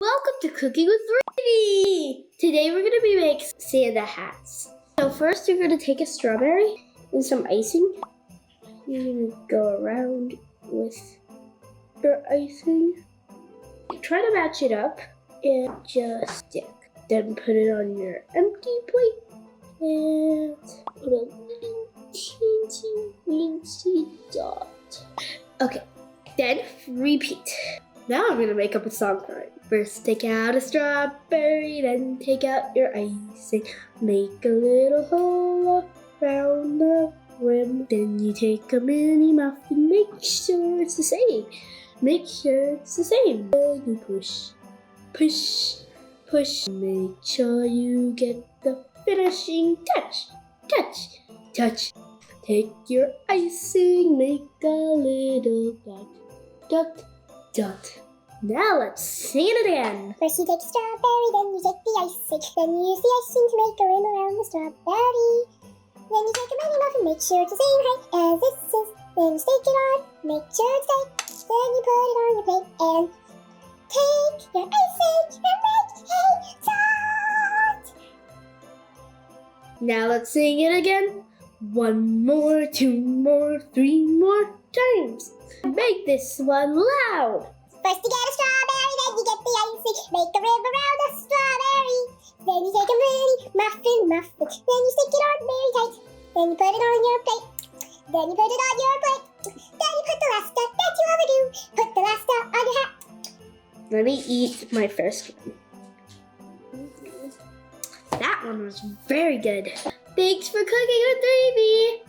Welcome to Cooking with Reeve! Today we're going to be making Santa hats. So first you're going to take a strawberry and some icing. You're going to go around with your icing. Try to match it up and just stick. Then put it on your empty plate and put a little teensy dot. Okay, then repeat. Now I'm gonna make up a song for it. First take out a strawberry, then take out your icing. Make a little hole around the rim. Then you take a mini muffin, make sure it's the same. Make sure it's the same. Then you push, push, push. Make sure you get the finishing touch, touch, touch. Take your icing, make a little dot, dot, dot. Now let's sing it again. First you take a strawberry, then you take the icing. Then you use the icing to make a rim around the strawberry. Then you take a mini muffin, make sure it's the same height as this is. Then you stick it on, make sure it's tight. Then you put it on your plate and take your icing and make a dot. Now let's sing it again. 1 more, 2 more, 3 more times. Make this one loud. First you get a strawberry, then you get the icing. Make a rim around the strawberry. Then you take a mini muffin. Then you stick it on very tight. Then you put it on your plate. Then you put it on your plate. Then you put the last dot that you overdo. Put the last dot on your hat. Let me eat my first one. That one was very good. Thanks for cooking with Reeve.